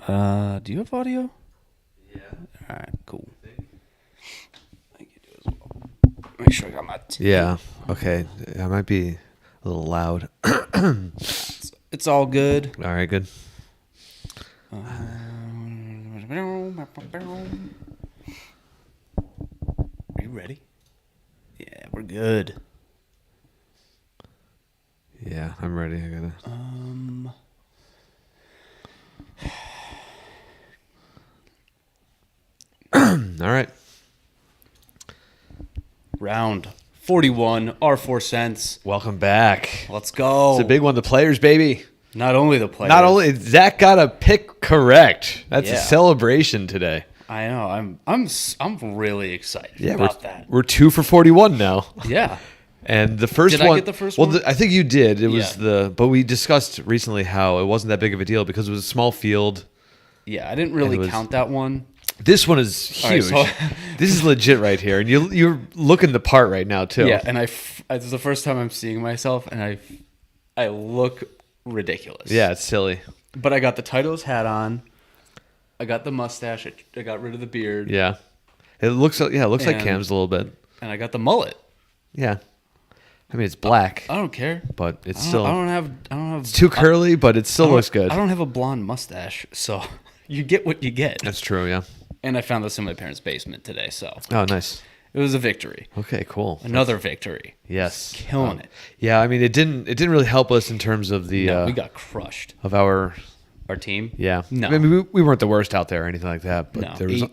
Do you have audio? Yeah. All right, cool. I think you do as well. Make sure I got my Yeah. Okay. I might be a little loud. It's all good. All right. Good. Are you ready? Yeah, we're good. Yeah, I'm ready. I gotta. All right. Round 41, R4 cents. Welcome back. Let's go. It's a big one. The players, baby. Not only the players. Not only Zach got a pick correct. That's Yeah. a celebration today. I know. I'm really excited Yeah, about that. we're 2 for 41 now. Yeah. And the first Did I one. get the first well, one? I think you did. It was Yeah. but we discussed recently how it wasn't that big of a deal because it was a small field. Yeah, I didn't really it was- count that one. This one is All right, huge. so- This is legit right here, and you're looking the part right now too. Yeah, and this is the first time I'm seeing myself, and I look ridiculous. Yeah, it's silly. But I got the Titleist hat on. I got the mustache. I got rid of the beard. Yeah, it looks like And- Cam's a little bit. And I got the mullet. Yeah, I mean it's black, I don't care. but it's I still don't have. it's too curly, but it still looks good. I don't have a blonde mustache, so you get what you get. That's true. Yeah. And I found this in my parents' basement today, so Oh, nice. it was a victory. Okay, cool. Another victory. Yes, Killing it. Yeah, I mean it didn't really help us in terms of the No, we got crushed. of our Our team. yeah. No. I mean we weren't the worst out there or anything like that, but No. there was.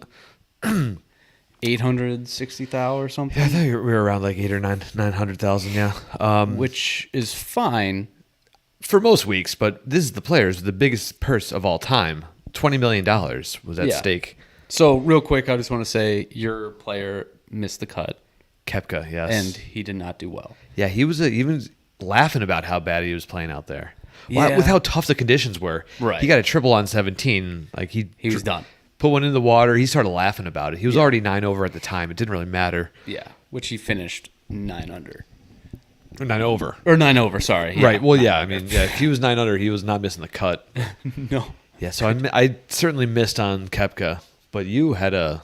860,000 or something. Yeah, I think we were around like 8 or 900,000. Yeah, Which is fine. for most weeks. But this is the players, the biggest purse of all time. $20 million was at Yeah. stake. So real quick, I just want to say your player missed the cut, Koepka, yes, and he did not do well. yeah, he was even laughing about how bad he was playing out there. Yeah. With how tough the conditions were. Right. He got a triple on 17. Like He was done. Put one in the water. He started laughing about it. He was already 9 over at the time. It didn't really matter. Yeah, which he finished 9 under 9 over. or 9 over. Sorry. Yeah. Right. Well, yeah. I mean, yeah. If he was 9 under, he was not missing the cut. No. Yeah. So I certainly missed on Koepka, but you had a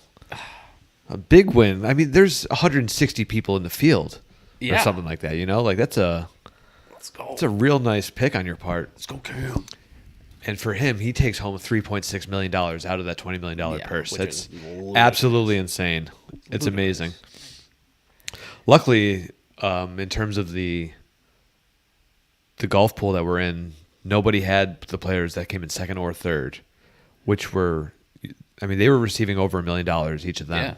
big win. I mean, there's 160 people in the field or Yeah. something like that. You know, like that's a real nice pick on your part. Let's go, Cam. And for him, he takes home $3.6 million out of that $20 million purse. which That's is ludicrous. absolutely insane. It's amazing. Luckily, in terms of the golf pool that we're in, nobody had the players that came in second or third, which were, I mean, they were receiving over $1 million each of them. Yeah.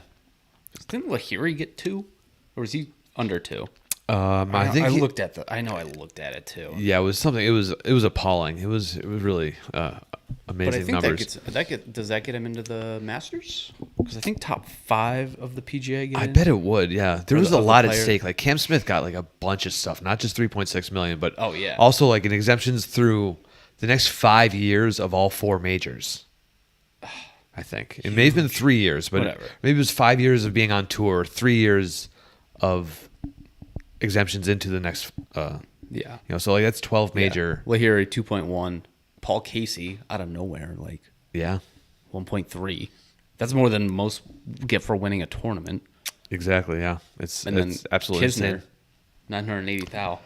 Didn't Lahiri get 2, or was he under 2? I think I looked at I know I looked at it too. yeah, it was something. It was appalling. It was really But I amazing think numbers. does that get him into the Masters? Because I think top 5 of the PGA get I in. bet it would. Yeah, there Or was the a other lot at players. stake. Like Cam Smith got like a bunch of stuff, not just 3.6 million, but Oh, yeah. also like an exemptions through the next 5 years of all 4 majors. I think it may have been 3 years, but Whatever. maybe it was 5 years of being on tour, 3 years of exemptions into the next. Yeah. So like that's 12 major. Yeah. Lahiri 2.1. Paul Casey out of nowhere, like Yeah, 1.3. That's more than most get for winning a tournament. exactly. Yeah, it's And then absolutely Kisner, insane. 980,000.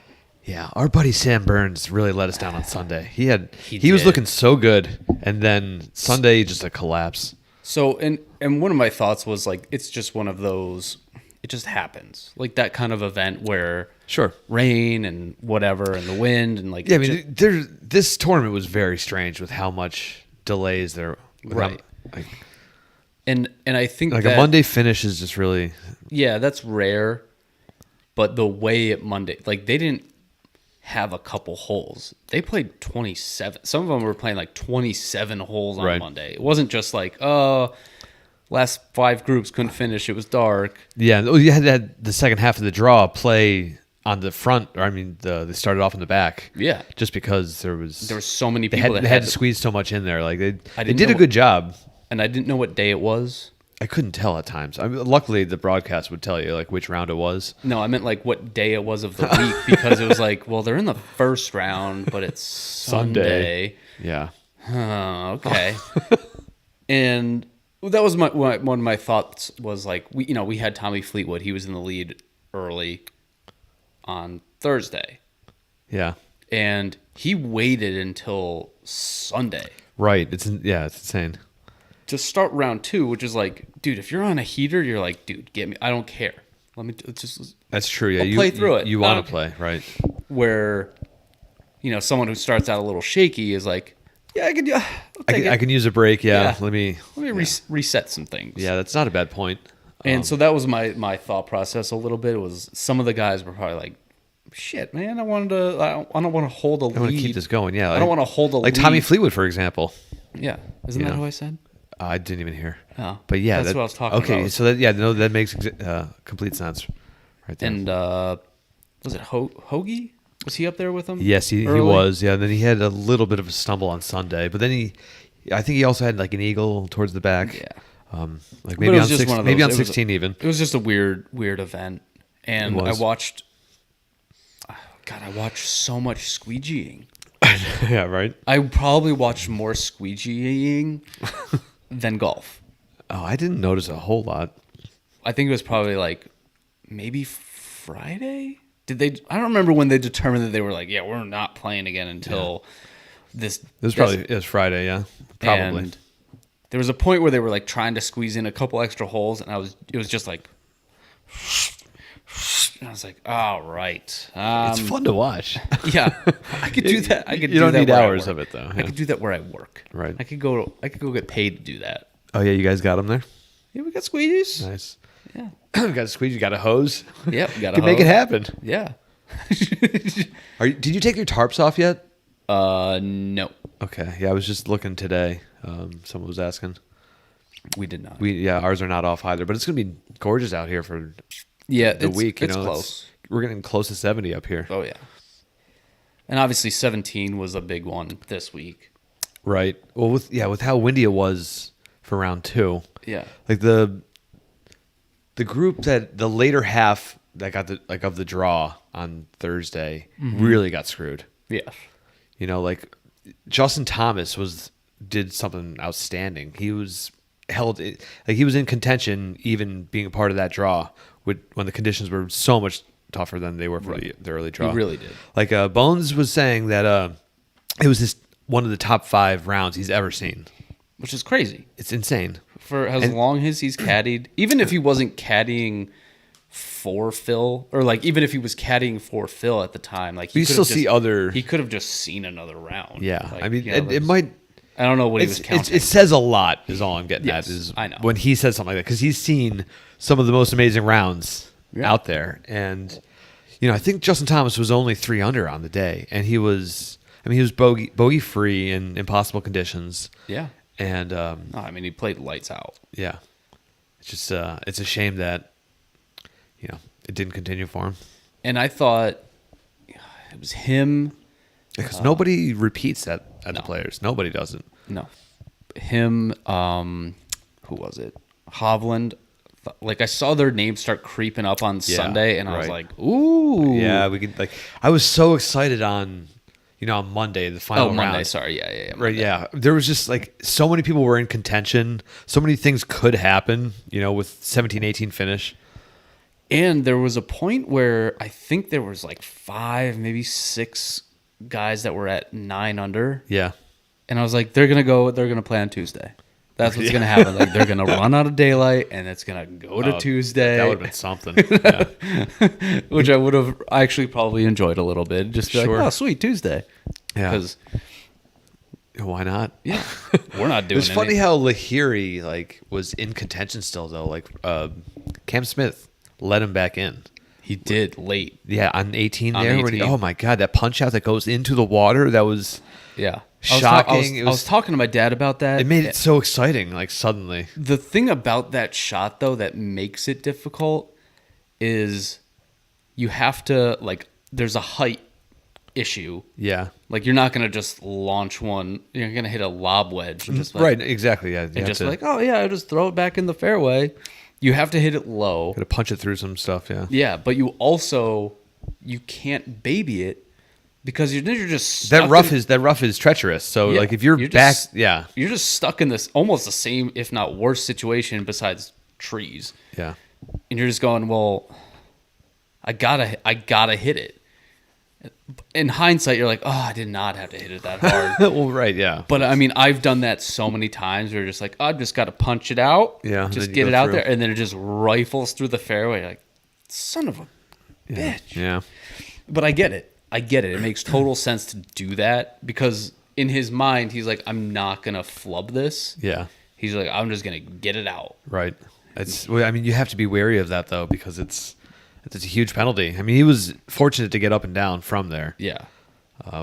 Yeah, our buddy Sam Burns really let us down on Sunday. He He was did. looking so good, and then Sunday just a collapse. So and one of my thoughts was like it's just one of those. It just happens, like that kind of event where Sure. rain and whatever and the wind and like Yeah, I mean, this tournament was very strange with how much delays there. with how- Right. like and I think like that, a Monday finish is just really. yeah, that's rare. But the way it Monday, like they didn't have a couple holes. They played 27. Some of them were playing like 27 holes on Right. Monday. It wasn't just like, last 5 groups couldn't finish. It was dark. Yeah, you had the second half of the draw play on the front. Or I mean, they started off in the back. Yeah. just because there were So many they people had, that they had to squeeze so much in there. Like they didn't did a know- good job. and I didn't know what day it was. I couldn't tell at times. I mean, luckily, the broadcast would tell you like which round it was. No, I meant like what day it was of the week because it was like, well, they're in the first round, but it's Sunday. Yeah. Okay. And that was one of my thoughts was like, we had Tommy Fleetwood. He was in the lead early on Thursday. Yeah. And he waited until Sunday. Right. It's insane. To start round 2, which is like, dude, if you're on a heater, you're like, dude, get me. I don't care. That's true. Yeah. I'll play through it. You want to play, right? Where, someone who starts out a little shaky is like, yeah, I can use a break. Yeah. Yeah. Let me reset some things. Yeah, that's not a bad point. And so that was my thought process a little bit. Was some of the guys were probably like, shit, man, I don't want to hold a lead. I want to keep this going. Yeah. I don't want to hold a lead. Like Tommy Fleetwood, for example. Yeah. Isn't that who I said? I didn't even hear. Oh. But yeah. That's what I was talking about. Okay. So that makes complete sense right there. And was it Hoagie? Was he up there with him? Yes, he was. Yeah. And then he had a little bit of a stumble on Sunday. But then I think he also had like an eagle towards the back. Yeah. Like maybe on 16 even. It was just a weird event. And I watched so much squeegeeing. Yeah, right. I probably watched more squeegeeing than golf. Oh, I didn't notice a whole lot. I think it was probably like maybe Friday. I don't remember when they determined that they were like, yeah, we're not playing again until this. It was Friday, yeah, probably. And there was a point where they were like trying to squeeze in a couple extra holes, and it was just like. And I was like, all right. It's fun to watch. Yeah, I could do that. You don't need hours of it, though. I could do that where I work. Right. I could go get paid to do that. Oh, yeah, you guys got them there? Yeah, we got squeegees. Nice. Yeah. We got a squeeze. You got a hose? Yep, we got a hose. Make it happen. Yeah. Did you take your tarps off yet? No. Okay. Yeah, I was just looking today. Someone was asking. We did not. Ours are not off either, but it's going to be gorgeous out here for the week. It's close. We're getting close to 70 up here. Oh, yeah. And obviously 17 was a big one this week. Right. Well, with how windy it was for round 2. Yeah. Like the group that the later half that got of the draw on Thursday really got screwed. Yeah. Like Justin Thomas did something outstanding. He was he was in contention, even being a part of that draw when the conditions were so much tougher than they were for the early draw. He really did. Like Bones was saying that it was one of the top 5 rounds he's ever seen, which is crazy. It's insane for as long as he's caddied. Even if he wasn't caddying for Phil, or like even if he was caddying for Phil at the time, like he could have just seen another round. Yeah, like, I mean, it might. I don't know what he was counting. It says a lot, is all I'm getting Yes, at. Is I know. when he says something like that, because he's seen some of the most amazing rounds out there, and I think Justin Thomas was only 3 under on the day, and he was bogey free in impossible conditions. Yeah, and he played lights out. Yeah, it's just it's a shame that it didn't continue for him. And I thought it was him. Because nobody repeats that at the players. Nobody does it. No. Him, who was it? Hovland. Like, I saw their names start creeping up on Sunday, and I was like, ooh. Yeah, we could, I was so excited on Monday, the final round. Monday, sorry. Yeah. Monday. Right, yeah. There was just, so many people were in contention. So many things could happen, with 17-18 finish. And there was a point where I think there was, 5, maybe 6 guys that were at 9 under. Yeah. And I was like, they're going to play on Tuesday. That's what's going to happen. They're going to run out of daylight, and it's going to go to Tuesday. That would have been something. Yeah. Which I would have actually probably enjoyed a little bit. Just like, oh, sweet, Tuesday. Yeah. Because why not? Yeah. We're not doing it. It's funny how Lahiri, was in contention still, though. Cam Smith let him back in. He did late. Yeah, on 18 there. 18. Oh, my God. That punch out that goes into the water, that was shocking. I was talking to my dad about that. It made it so exciting, suddenly. The thing about that shot, though, that makes it difficult is you have to, there's a height issue. Yeah. You're not going to just launch one. You're going to hit a lob wedge. Just right, exactly. Yeah. And just I'll just throw it back in the fairway. You have to hit it low. Got to punch it through some stuff, yeah. Yeah, but you can't baby it because you're just That stuck rough is treacherous. So Yeah, like if you're back, you're just stuck in this almost the same, if not worse, situation besides trees, yeah, and you're just going, well, I gotta hit it. In hindsight, you're like, oh, I did not have to hit it that hard. well, right, yeah, But I mean, I've done that so many times where you're just like, oh, I've just got to punch it out, Yeah, just then you get go it out through. there, and then it just rifles through the fairway. You're like, son of a bitch. yeah. But I get it. It makes total sense to do that because in his mind, he's like, I'm not gonna flub this. Yeah. He's like, I'm just gonna get it out. Right. Well, I mean, you have to be wary of that though because it's a huge penalty. I mean, he was fortunate to get up and down from there, Yeah,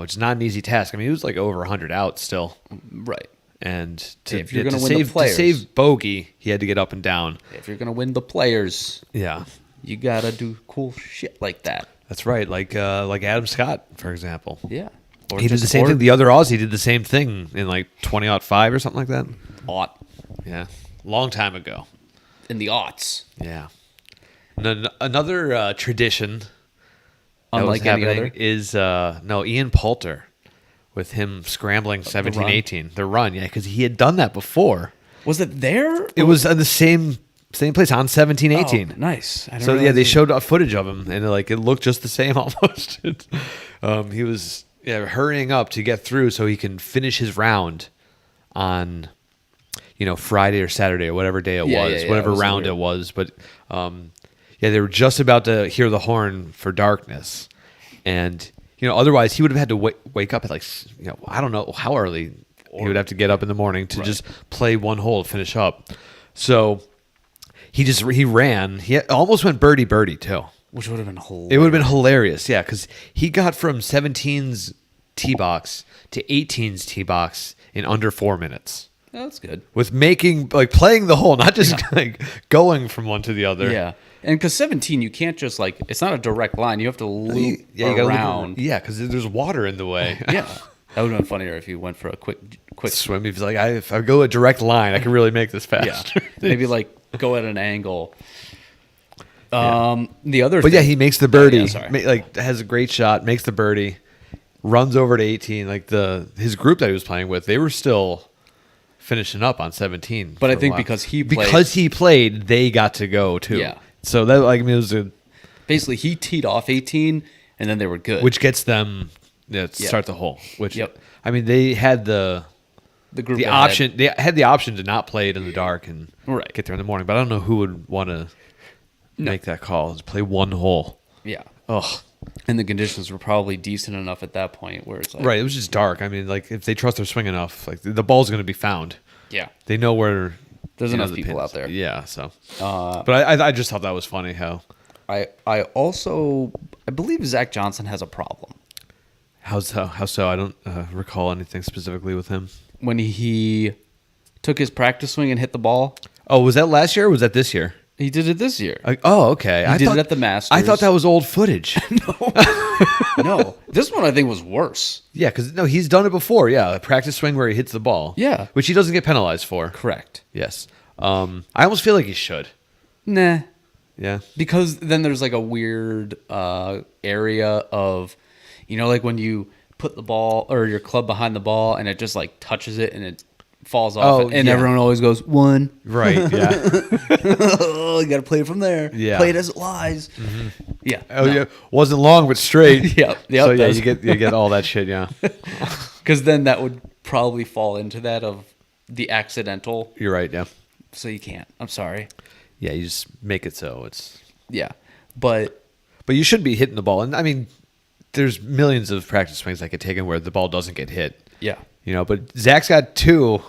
which is not an easy task. I mean, he was like over 100 out still, right. and If you're gonna win the to players. save bogey, he had to get up and down. If you're gonna win the players, Yeah, you gotta do cool shit like that. that's right. Like Adam Scott, for example. Yeah, or He did the same thing. The other Aussie did the same thing in like 2005 or something like that. Aught Yeah, long time ago. in the aughts. Yeah. Another tradition that Unlike was any happening other? is Ian Poulter with him scrambling 17, run? 18. The run, yeah, because he had done that before. Was it there? It was in the same place on 17, 18. Oh, nice. I didn't So yeah, realize they it- showed a footage of him, and it looked just the same almost. He was hurrying up to get through so he can finish his round on Friday or Saturday or whatever day it Yeah, was, yeah, yeah, whatever it was round weird. it was. But they were just about to hear the horn for darkness, and otherwise he would have had to wake up at I don't know how early he would have to get up in the morning to just play one hole to finish up. So he ran. He almost went birdie too. which would have been hilarious. It would have been hilarious, yeah, because he got from 17's tee box to 18's tee box in under 4 minutes Oh, that's good. with playing the hole, not just going from one to the other. Yeah, and because 17, you can't just it's not a direct line. You have to loop You gotta loop around. Yeah, because there's water in the way. Yeah, that would have been funnier if you went for a quick. Swim. He's like, if I go a direct line, I can really make this Yeah, fast. maybe go at an angle. The other, But thing, yeah, he makes the birdie. Oh, yeah, sorry. Has a great shot, makes the birdie, runs over to 18. His group that he was playing with, they were still finishing up on 17. But I for a think while. because he played, they got to go too. Yeah. So that it was basically he teed off 18, and then they were good. which gets them to start the hole. Which Yep. I mean, they had the group the ahead. option. They had the option to not play it in the dark and Right. get there in the morning. But I don't know who would want to make that call. Just play one hole. Yeah, Ugh. and the conditions were probably decent enough at that point where it's Right. It was just dark. I mean, if they trust their swing enough, the ball's going to be found. Yeah, They know where. There's enough the people pins. out there. Yeah. So. But I just thought that was funny how. I believe Zach Johnson has a problem How so? I don't recall anything specifically with him. when he took his practice swing and hit the ball. Oh, was that last year or was that this year? He did it this year. Okay. He did it at the Masters. I thought that was old footage. No, this one I think was worse. Yeah, because he's done it before. Yeah, a practice swing where he hits the ball. Yeah. Which he doesn't get penalized for. Correct. Yes. I almost feel like he should. Nah, Yeah. because then there's a weird area of, when you put the ball or your club behind the ball and it just touches it and it falls off, Oh, and yeah. everyone always goes 1. Right. Yeah. Oh, you got to play it from there. Yeah. Play it as it lies. Yeah. Oh yeah. Wasn't long but straight. Yep, So yeah, that's- you get all that shit. Yeah. Because then that would probably fall into that of the accidental. You're right. Yeah. So you can't. I'm sorry. Yeah. You just make it so it's. Yeah. But But you should be hitting the ball, and I mean, there's millions of practice swings I could take in where the ball doesn't get hit. yeah. But Zach's got 2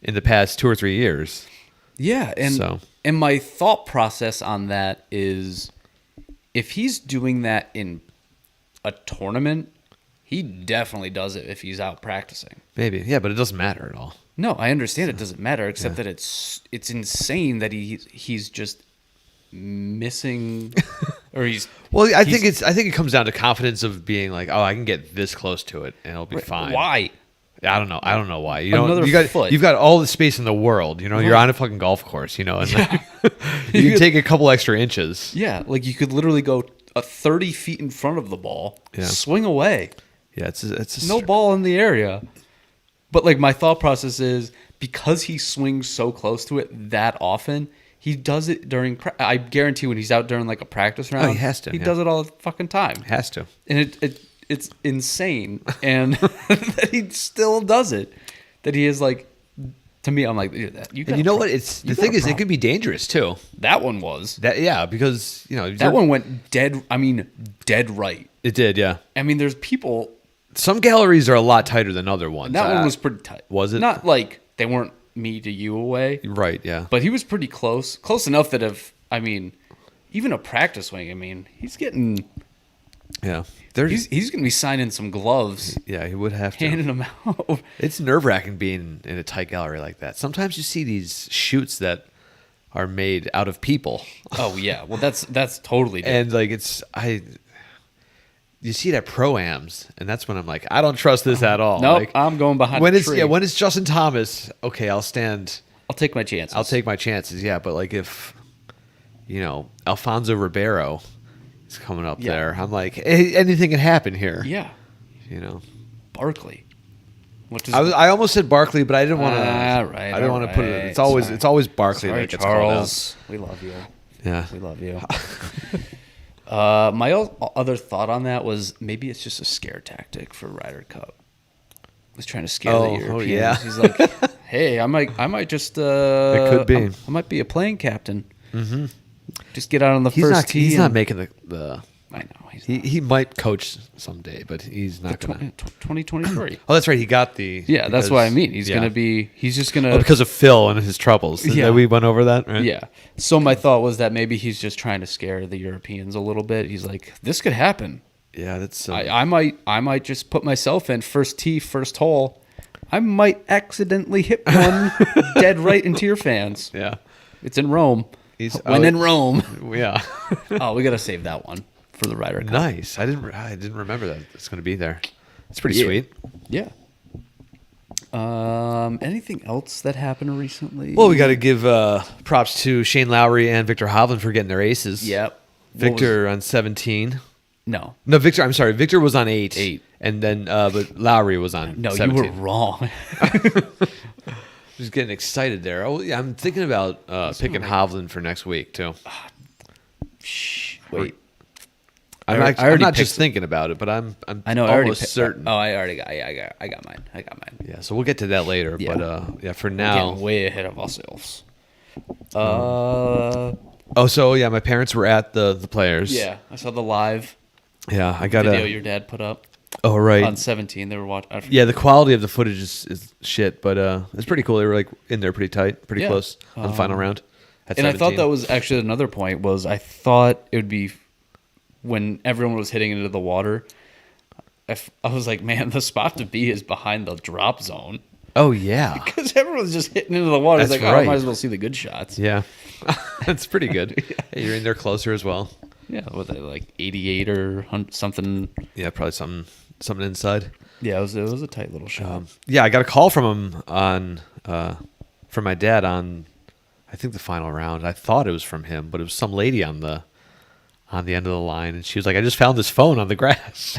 in the past 2 or 3 years. Yeah. And my thought process on that is if he's doing that in a tournament, he definitely does it if he's out practicing. Maybe. Yeah, but it doesn't matter at all. No, I understand it doesn't matter, except that it's insane that he's just missing or he's Well, I think it comes down to confidence of being like, oh, I can get this close to it and it'll be fine. Why? I don't know. I don't know why. Another foot. You've got all the space in the world. You're on a fucking golf course. And you can take a couple extra inches. Yeah, you could literally go 30 feet in front of the ball, Yeah. swing away. Yeah, it's no ball in the area. But like my thought process is because he swings so close to it that often, he does it during. I guarantee when he's out during like a practice round, he has to. He does it all the fucking time. Has to, and it's insane, and that he still does it. That he is like. To me, I'm like, you know what? It's the thing is, it could be dangerous too. That one was because that one went dead. I mean, dead right. It did, yeah. I mean, there's people. Some galleries are a lot tighter than other ones. That one was pretty tight. Was it? Not like they weren't me to you away. Right, yeah. But he was pretty close enough that even a practice swing. I mean, he's getting. Yeah. He's going to be signing some gloves. Yeah, he would have to. Handing them out. It's nerve-wracking being in a tight gallery like that. Sometimes you see these shoots that are made out of people. Oh, yeah. Well, that's totally different. And, you see it at Pro-Ams, and that's when I'm like, I don't trust this at all. Nope, I'm going behind the tree. When it's Justin Thomas, okay, I'll take my chances. Yeah, but like if, Alfonso Ribeiro is coming up there. I'm like, hey, anything can happen here. Yeah. Barkley. I almost said Barkley, but I didn't want to. Right. I didn't want to put it. It's always Barkley that gets Charles. called out. We love you. Yeah. We love you. My other thought on that was maybe it's just a scare tactic for Ryder Cup. He's trying to scare the Europeans. Oh yeah. He's like, hey, I might just. It could be. I might be a playing captain. Mm-hmm. Just get out on the first tee. He's not making the. I know. He might coach someday, but he's not going to. 2023. Oh, that's right. He got the. Yeah, that's what I mean. He's going to be. He's just going to. Oh, because of Phil and his troubles. Yeah. We went over that, right? Yeah. So my thought was that maybe he's just trying to scare the Europeans a little bit. He's like, this could happen. Yeah, that's. I might just put myself in first tee, first hole. I might accidentally hit one dead right into your fans. Yeah. It's in Rome. When in Rome. Yeah. Oh, we got to save that one for the Ryder Cup. Nice. I didn't remember that it's going to be there. It's pretty sweet. Yeah. Anything else that happened recently? Well, we got to give props to Shane Lowry and Victor Hovland for getting their aces. Yep. Victor on 17. No, Victor. I'm sorry. Victor was on 8. And then, but Lowry was on. No, 17. you were wrong. Just getting excited there. Oh, yeah, I'm thinking about picking Hovland for next week too. Wait. I'm not just thinking about it, but I'm I know. almost certain. Oh, I got mine. Yeah, so we'll get to that later. Yeah. But for now, getting way ahead of ourselves. My parents were at the Players. Yeah, I saw the live. Yeah, I got video your dad put up. Oh right. On 17, they were watching. Yeah, the quality of the footage is shit, but it's pretty cool. They were like in there pretty tight, pretty close on the final round. And 17. I thought that was actually another point. Was I thought it would be when everyone was hitting into the water. I was like, man, the spot to be is behind the drop zone. Oh yeah, because everyone's just hitting into the water. That's it's like, right. I might as well see the good shots. Yeah, that's pretty good. Hey, you're in there closer as well. Yeah, what they like 88 or something. Yeah, probably something inside. Yeah, it was a tight little shot. Yeah, I got a call from him from my dad on, I think the final round. I thought it was from him, but it was some lady on the end of the line, and she was like, "I just found this phone on the grass.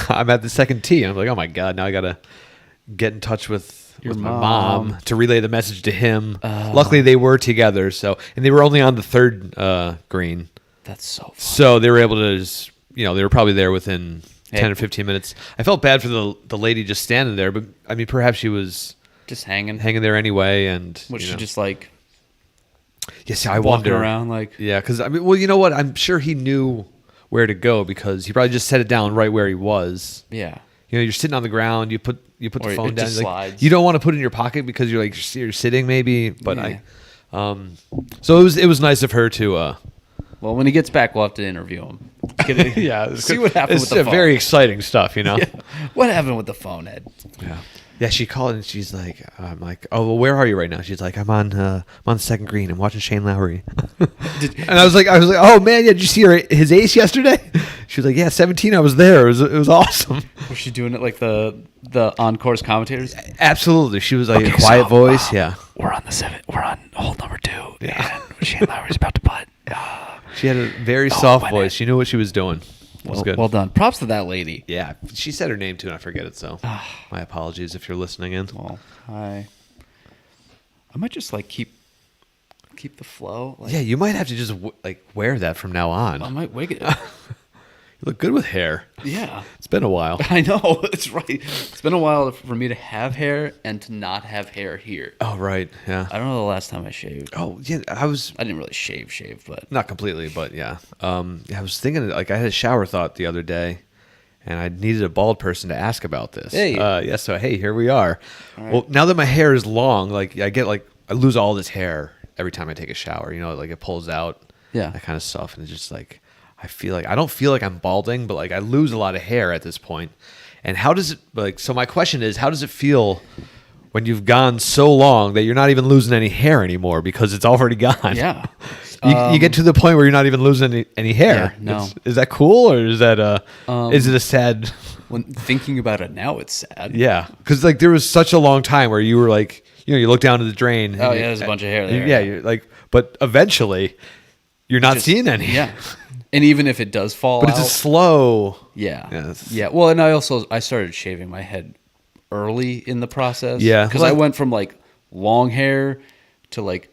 I'm at the second tee." And I'm like, "Oh my god!" Now I gotta get in touch with my mom to relay the message to him. Luckily, they were together, and they were only on the third green. That's so funny. So they were able to just, they were probably there within 10 or 15 minutes. I felt bad for the lady just standing there, but I mean, perhaps she was just hanging there anyway. And was she just like, yes, I walking wonder around like, yeah, because I mean, well, you know what? I'm sure he knew where to go because he probably just set it down right where he was. Yeah. You're sitting on the ground. You put the phone down. Just slides. You don't want to put it in your pocket because you're sitting maybe. But yeah. So it was nice of her to. Well, when he gets back, we'll have to interview him. Yeah, see what happened with the phone. It's very exciting stuff, Yeah. What happened with the phone, Ed? Yeah. Yeah, she called and she's like, I'm like, oh, well, where are you right now? She's like, I'm on the second green. I'm watching Shane Lowry. And I was like, oh man, yeah, did you see his ace yesterday? She was like, yeah, 17. I was there. It was awesome. Was she doing it like the on-course commentators? Absolutely. She was like a quiet voice. Yeah. We're on We're on hole number 2. Yeah. And Shane Lowry's about to putt. She had a very soft voice. She knew what she was doing. was good. Well done. Props to that lady. Yeah, she said her name too, and I forget it. So my apologies if you're listening in. Well, I might just like keep the flow. Like, Yeah, you might have to just wear that from now on. I might wig it. You look good with hair. Yeah. It's been a while. I know. It's right. It's been a while for me to have hair and to not have hair here. Oh, right. Yeah. I don't know the last time I shaved. Oh, yeah. I didn't really shave, but not completely, but yeah. I was thinking, like, I had a shower thought the other day, and I needed a bald person to ask about this. Hey. Yeah, so, hey, here we are. Right. Well, now that my hair is long, like, I lose all this hair every time I take a shower. You know, like, it pulls out. Yeah. That kind of stuff, and it's just like, I don't feel like I'm balding, but like I lose a lot of hair at this point. And how does it so my question is, how does it feel when you've gone so long that you're not even losing any hair anymore because it's already gone? Yeah. You get to the point where you're not even losing any hair. Yeah, no. Is that cool, or is that is it a sad? When thinking about it now, it's sad. Yeah, because like there was such a long time where you were like, you look down to the drain. Oh, yeah, there's a bunch of hair there. Yeah, you're like, but eventually you're not seeing any. Yeah. And even if it does fall but it's out, a slow. Yeah. Yeah. Well, and I started shaving my head early in the process. Yeah. Because I went from like long hair to like,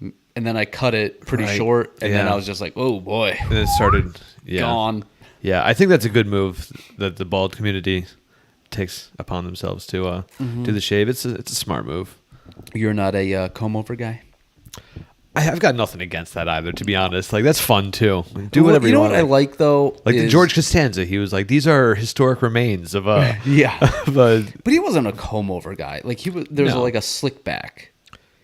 and then I cut it pretty short, and then I was just like, oh boy. And it started gone. Yeah, I think that's a good move that the bald community takes upon themselves to do the shave. It's a smart move. You're not a comb over guy? I've got nothing against that either, to be honest. Like, that's fun too. Do whatever you want. You know what I like though? Like the George Costanza, he was like, these are historic remains of yeah. But he wasn't a comb over guy. Like there's like a slick back.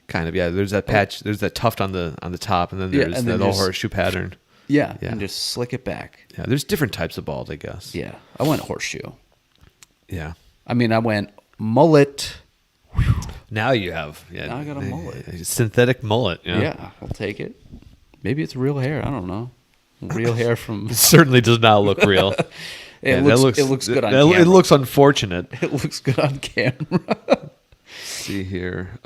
Kind of, yeah. There's that patch. There's that tuft on the top, and then there's that whole horseshoe pattern. Yeah, and just slick it back. Yeah, there's different types of bald, I guess. Yeah, I went horseshoe. Yeah. I mean, I went mullet. Now you have. Yeah, now I got a mullet. Synthetic mullet. Yeah, I'll take it. Maybe it's real hair. I don't know. Real hair from. It certainly does not look real. It looks good on camera. It looks unfortunate. It looks good on camera. Let's see here.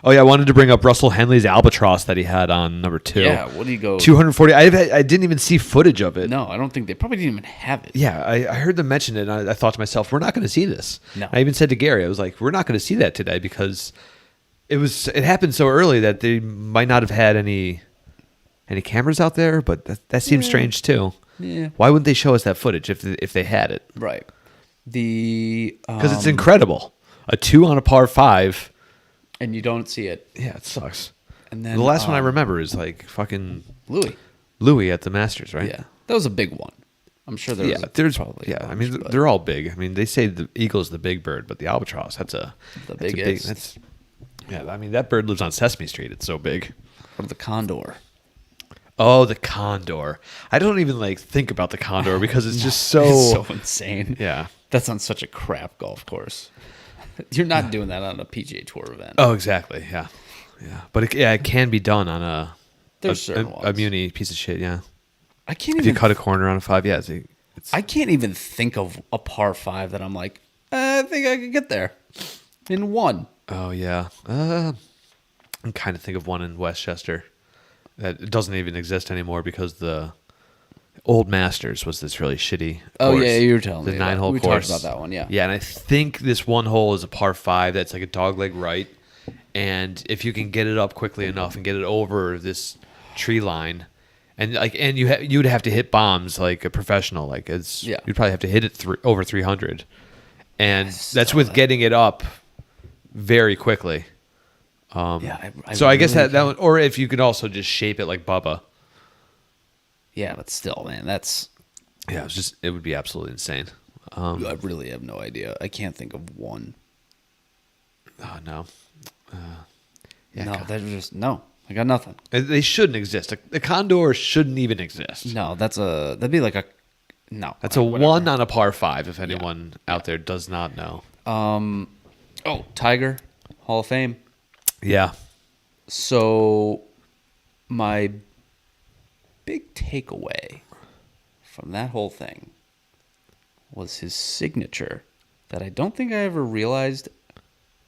Oh yeah, I wanted to bring up Russell Henley's albatross that he had on number 2. Yeah, what do you go? 240. I didn't even see footage of it. No, I don't think they probably didn't even have it. Yeah, I heard them mention it, and I thought to myself, we're not going to see this. No. I even said to Gary, I was like, we're not going to see that today because it happened so early that they might not have had any cameras out there. But that seems strange too. Yeah. Why wouldn't they show us that footage if they had it? Right. Because it's incredible. A 2 on a par 5. And you don't see it. Yeah, it sucks. And then the last one I remember is like fucking Louis at the Masters, right? Yeah, that was a big one. I'm sure there's probably I mean, they're all big. I mean, they say the eagle's the big bird, but the albatross the biggest. I mean, that bird lives on Sesame Street. It's so big. Or the condor. Oh, the condor. I don't even like think about the condor because it's just so it's so insane. Yeah, that's on such a crap golf course. You're not doing that on a PGA Tour event. Oh, exactly. Yeah. But it can be done on a muni piece of shit. Yeah. I can't. If you cut a corner on a 5, yeah. I can't even think of a par 5 that I'm like, I think I could get there in one. Oh yeah. I'm kind of think of one in Westchester that doesn't even exist anymore because the Old Masters was this really shitty course. Oh, yeah, you were telling me. The 9-hole course. We talked about that one, yeah. Yeah, and I think this one hole is a par 5 that's like a dogleg right. And if you can get it up quickly enough and get it over this tree line, and you'd have to hit bombs like a professional. You'd probably have to hit it over 300. And that's with getting it up very quickly. So I guess that one, or if you could also just shape it like Bubba. Yeah, but still, man, it would be absolutely insane. I really have no idea. I can't think of one. Oh no. No. I got nothing. They shouldn't exist. The condor shouldn't even exist. No, that'd be like a no. That's a whatever. 1 on a par 5. If anyone out there does not know. Tiger, Hall of Fame. Yeah. So, my big takeaway from that whole thing was his signature that I don't think I ever realized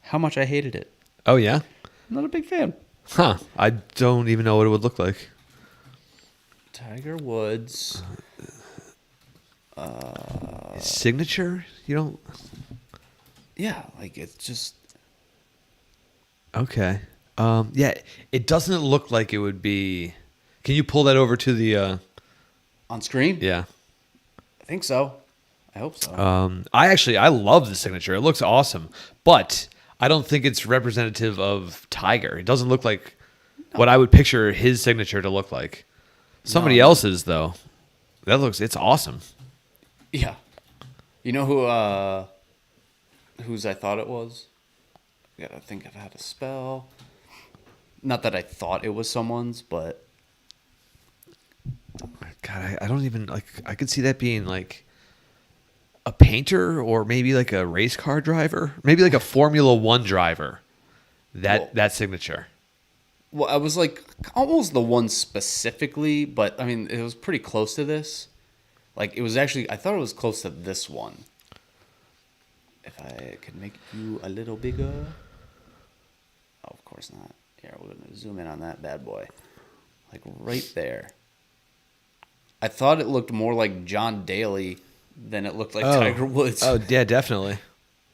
how much I hated it. Oh, yeah? I'm not a big fan. Huh. I don't even know what it would look like. Tiger Woods. His signature? You don't. Yeah, like it's just. Okay. Yeah, it doesn't look like it would be. Can you pull that over to the? On screen? Yeah. I think so. I hope so. I love the signature. It looks awesome, but I don't think it's representative of Tiger. It doesn't look like what I would picture his signature to look like. Somebody else's though, it's awesome. Yeah. You know whose I thought it was? I gotta think of how to spell. Not that I thought it was someone's, but God, I don't even like. I could see that being like a painter or maybe like a race car driver, maybe like a Formula One driver. That signature. Well, I was like almost the one specifically, but I mean it was pretty close to this. Like it was actually, I thought it was close to this one. If I could make you a little bigger. Oh, of course not. Here, we're gonna zoom in on that bad boy, like right there. I thought it looked more like John Daly than it looked like Tiger Woods. Oh, yeah, definitely.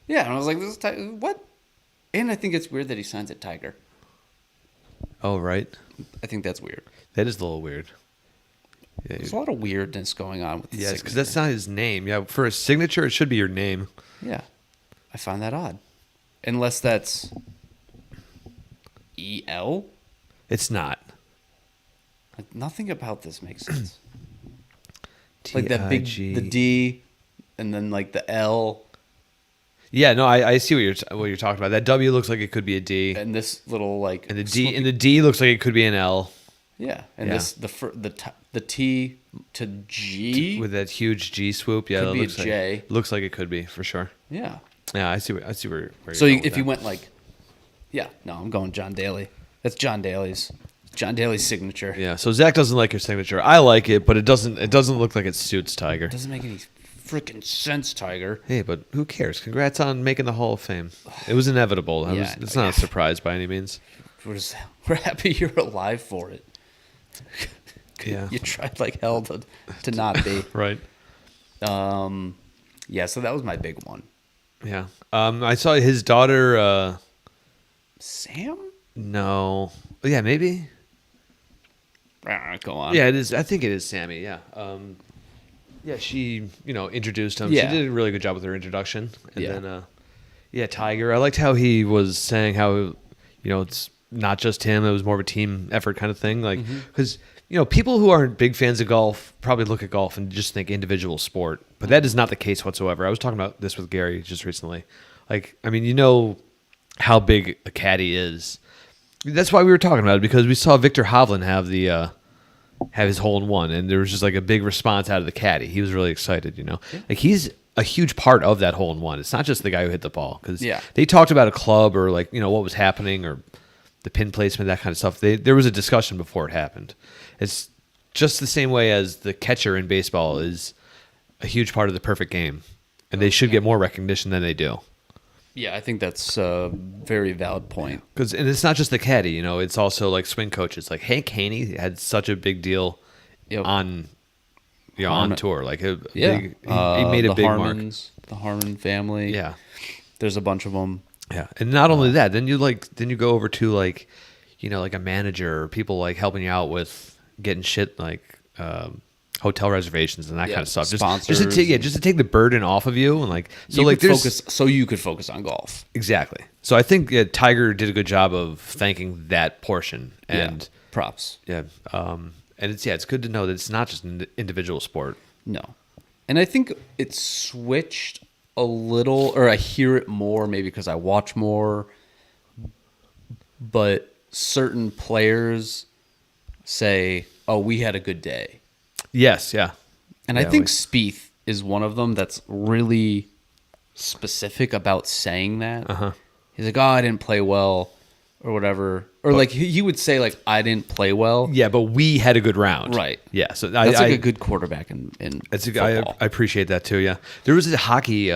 Yeah, and I was like, "This is what?" And I think it's weird that he signs at Tiger. Oh, right. I think that's weird. That is a little weird. Yeah, There's a lot of weirdness going on with the yes, because that's not his name. Yeah, for a signature, it should be your name. Yeah, I find that odd. Unless that's EL? It's not. Like, nothing about this makes sense. Like that big, T-I-G. the D, and then like the L. Yeah, no, I see what you're talking about. That W looks like it could be a D, And this little like and the D looks like it could be an L. Yeah, and Yeah. this the T to G With that huge G swoop. Yeah, Could that be a looks J. Like, looks like it could be for sure. Yeah. Yeah, I see where you're So going if with you that. went like, yeah, no, I'm going John Daly. That's John Daly's signature. Yeah, so Zach doesn't like your signature. I like it, but it doesn't look like it suits Tiger. Doesn't make any freaking sense, Tiger. Hey, but who cares? Congrats on making the Hall of Fame. It was inevitable. It's not a surprise by any means. We're happy you're alive for it. Yeah. You tried like hell to not be. Right. Yeah, so that was my big one. Yeah. I saw his daughter. Sam? No. Yeah, maybe. Go on. Yeah, it is. I think it is Sammy. Yeah. Yeah, she introduced him. Yeah. She did a really good job with her introduction. And Yeah. then, Tiger. I liked how he was saying how it's not just him. It was more of a team effort kind of thing. Like because. People who aren't big fans of golf probably look at golf and just think individual sport, but that is not the case whatsoever. I was talking about this with Gary just recently. Like, I mean, how big a caddy is. That's why we were talking about it, because we saw Victor Hovland have his hole in one, and there was just like a big response out of the caddy. He was really excited, Yeah. Like he's a huge part of that hole in one. It's not just the guy who hit the ball, because they talked about a club or like what was happening or the pin placement, that kind of stuff. There was a discussion before it happened. It's just the same way as the catcher in baseball is a huge part of the perfect game, and they should get more recognition than they do. Yeah, I think that's a very valid point. And it's not just the caddy, it's also like swing coaches. Like Hank Haney had such a big deal on tour. Like he made a big mark. The Harmon family. Yeah, there's a bunch of them. Yeah, and not only that, then you go over to like a manager or people like helping you out with getting shit like hotel reservations and that kind of stuff. Just to take the burden off of you, and like you could focus on golf. Exactly. So I think Tiger did a good job of thanking that portion, and props. Yeah. And it's good to know that it's not just an individual sport. No, and I think it's switched a little, or I hear it more, maybe because I watch more. But certain players say, "Oh, we had a good day." Yes, yeah. And I think Spieth is one of them that's really specific about saying that. Uh-huh. He's like, "Oh, I didn't play well," or whatever. Or like he would say, like, "I didn't play well." Yeah, but we had a good round. Right. Yeah. So that's like a good quarterback in football. I appreciate that too. Yeah. There was a hockey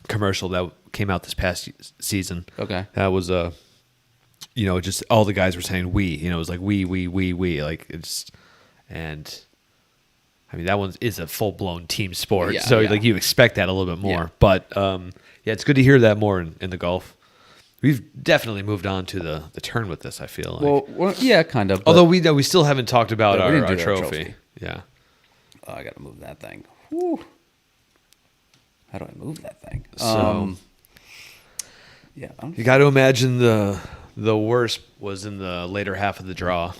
commercial that came out this past season. Okay. That was just all the guys were saying we. It was like we. Like it's, and I mean, that one is a full-blown team sport, Yeah, so yeah. like you expect that a little bit more. Yeah. But yeah, it's good to hear that more in the golf. We've definitely moved on to the turn with this, I feel like. Well, yeah, kind of. Although we still haven't talked about Yeah, we didn't our do our trophy. trophy. Yeah. I got to move that thing. Whew. How do I move that thing? So Yeah. you got to imagine the worst was in the later half of the draw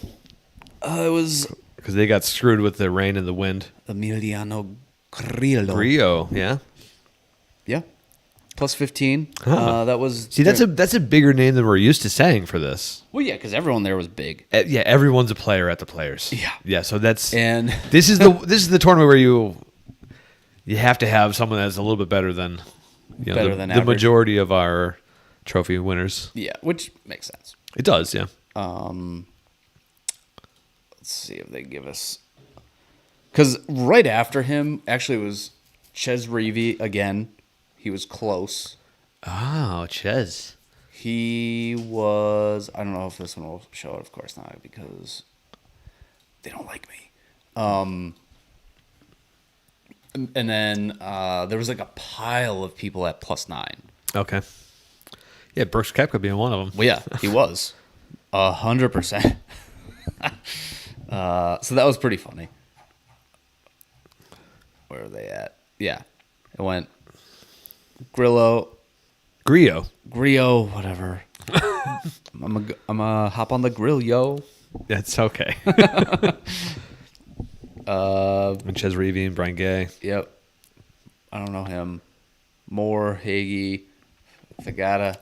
It was because they got screwed with the rain and the wind. Emiliano Grillo. Rio, yeah. Yeah. Plus 15. Huh. That was... See, that's a bigger name than we're used to saying for this. Well, yeah, because everyone there was big. Yeah, everyone's a player at the Players. Yeah. Yeah, so that's And... this is the tournament where you have to have someone that's a little bit better than Better than the average. majority of our trophy winners. Yeah, which makes sense. It does, yeah. Let's see if they give us... Because right after him, actually, it was Ches Reavie again. He was close. Oh, Ches. He was... I don't know if this one will show it. Of course not, because they don't like me. And then there was like a pile of people at plus 9. Okay. Yeah, Brooks Koepka being one of them. Well, yeah, he was 100%. So that was pretty funny. Where are they at? Yeah, it went Grillo, whatever. I'm a hop on the grill, yo. That's okay. And Ches Reavie and Brian Gay. Yep. I don't know him. Moore, Hagee, Fagata.